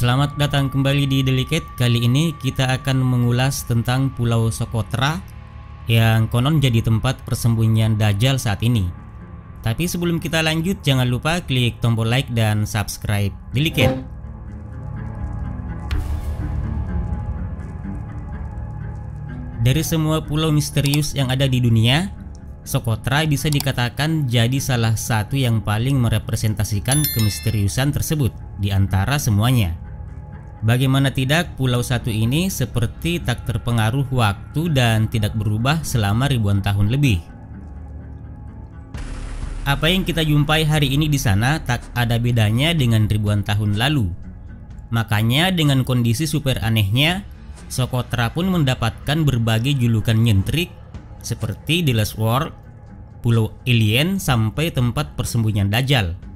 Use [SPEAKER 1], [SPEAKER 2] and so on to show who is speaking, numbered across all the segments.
[SPEAKER 1] Selamat datang kembali di Delicate. Kali ini kita akan mengulas tentang Pulau Socotra yang konon jadi tempat persembunyian Dajjal saat ini. Tapi sebelum kita lanjut, jangan lupa klik tombol like dan subscribe Delicate. Dari semua pulau misterius yang ada di dunia, Socotra bisa dikatakan jadi salah satu yang paling merepresentasikan kemisteriusan tersebut di antara semuanya. Bagaimana tidak, pulau satu ini seperti tak terpengaruh waktu dan tidak berubah selama ribuan tahun lebih. Apa yang kita jumpai hari ini di sana tak ada bedanya dengan ribuan tahun lalu. Makanya dengan kondisi super anehnya, Socotra pun mendapatkan berbagai julukan nyentrik seperti The Last World, Pulau Alien, sampai tempat persembunyian Dajjal.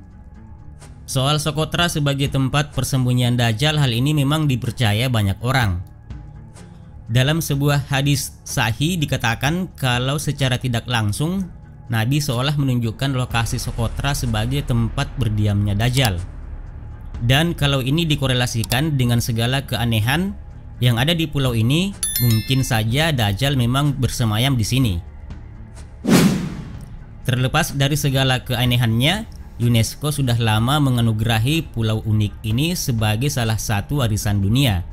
[SPEAKER 1] Soal Socotra sebagai tempat persembunyian Dajjal, hal ini memang dipercaya banyak orang. Dalam sebuah hadis sahih dikatakan kalau secara tidak langsung Nabi seolah menunjukkan lokasi Socotra sebagai tempat berdiamnya Dajjal. Dan kalau ini dikorelasikan dengan segala keanehan yang ada di pulau ini, mungkin saja Dajjal memang bersemayam di sini. Terlepas dari segala keanehannya, UNESCO sudah lama menganugerahi pulau unik ini sebagai salah satu warisan dunia.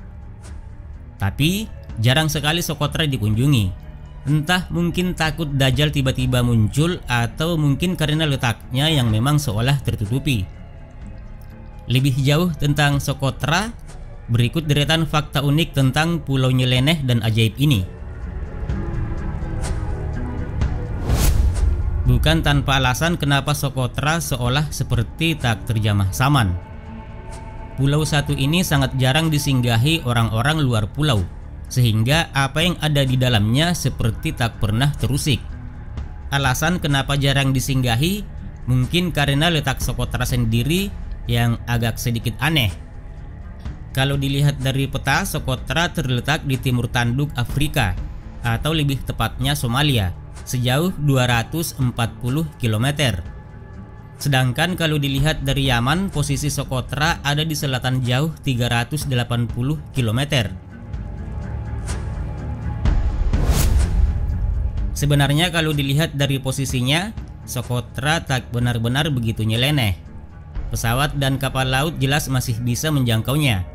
[SPEAKER 1] Tapi jarang sekali Socotra dikunjungi. Entah mungkin takut Dajjal tiba-tiba muncul atau mungkin karena letaknya yang memang seolah tertutupi. Lebih jauh tentang Socotra, berikut deretan fakta unik tentang pulau nyeleneh dan ajaib ini. Bukan tanpa alasan kenapa Socotra seolah seperti tak terjamah saman. Pulau satu ini sangat jarang disinggahi orang-orang luar pulau, sehingga apa yang ada di dalamnya seperti tak pernah terusik. Alasan kenapa jarang disinggahi mungkin karena letak Socotra sendiri yang agak sedikit aneh. Kalau dilihat dari peta, Socotra terletak di timur tanduk Afrika, atau lebih tepatnya Somalia, sejauh 240 km. Sedangkan kalau dilihat dari Yaman, posisi Socotra ada di selatan jauh 380 km. Sebenarnya kalau dilihat dari posisinya, Socotra tak benar-benar begitu nyeleneh. Pesawat dan kapal laut jelas masih bisa menjangkaunya.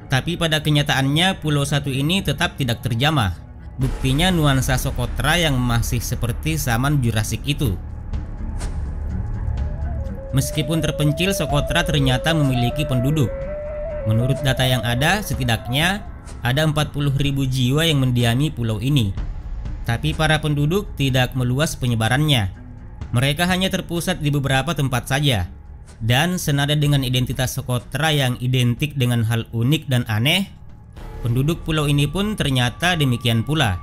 [SPEAKER 1] Tapi pada kenyataannya pulau satu ini tetap tidak terjamah. Buktinya nuansa Socotra yang masih seperti zaman Jurassic itu. Meskipun terpencil, Socotra ternyata memiliki penduduk. Menurut data yang ada, setidaknya ada 40.000 jiwa yang mendiami pulau ini. Tapi para penduduk tidak meluas penyebarannya. Mereka hanya terpusat di beberapa tempat saja. Dan senada dengan identitas Socotra yang identik dengan hal unik dan aneh, penduduk pulau ini pun ternyata demikian pula.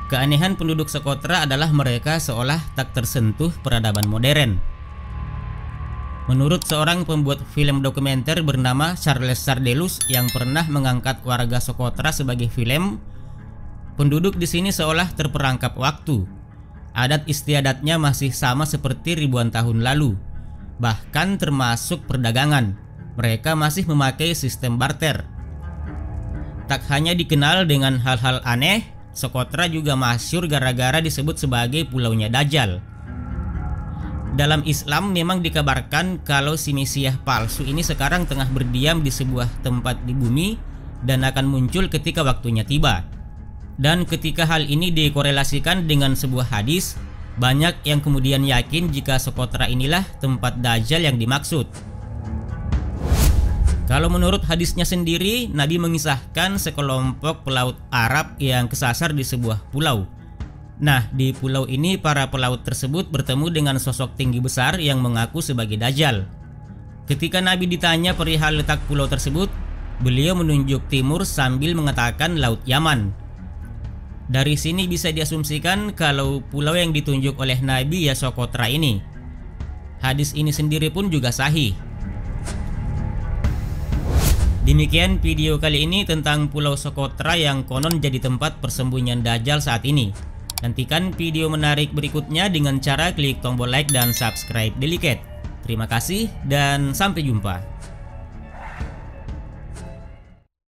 [SPEAKER 1] Keanehan penduduk Socotra adalah mereka seolah tak tersentuh peradaban modern. Menurut seorang pembuat film dokumenter bernama Charles Sardelus yang pernah mengangkat warga Socotra sebagai film, penduduk di sini seolah terperangkap waktu. Adat istiadatnya masih sama seperti ribuan tahun lalu, bahkan termasuk perdagangan. Mereka masih memakai sistem barter. Tak hanya dikenal dengan hal-hal aneh, Socotra juga masyhur gara-gara disebut sebagai pulaunya Dajjal. Dalam Islam memang dikabarkan kalau si Mesias palsu ini sekarang tengah berdiam di sebuah tempat di bumi dan akan muncul ketika waktunya tiba. Dan ketika hal ini dikorelasikan dengan sebuah hadis, banyak yang kemudian yakin jika Socotra inilah tempat Dajjal yang dimaksud. Kalau menurut hadisnya sendiri, Nabi mengisahkan sekelompok pelaut Arab yang kesasar di sebuah pulau. Nah, di pulau ini para pelaut tersebut bertemu dengan sosok tinggi besar yang mengaku sebagai Dajjal. Ketika Nabi ditanya perihal letak pulau tersebut, beliau menunjuk timur sambil mengatakan Laut Yaman. Dari sini bisa diasumsikan kalau pulau yang ditunjuk oleh Nabi ya Socotra ini. Hadis ini sendiri pun juga sahih. Demikian video kali ini tentang Pulau Socotra yang konon jadi tempat persembunyian Dajjal saat ini. Nantikan video menarik berikutnya dengan cara klik tombol like dan subscribe Delicate. Terima kasih dan sampai jumpa.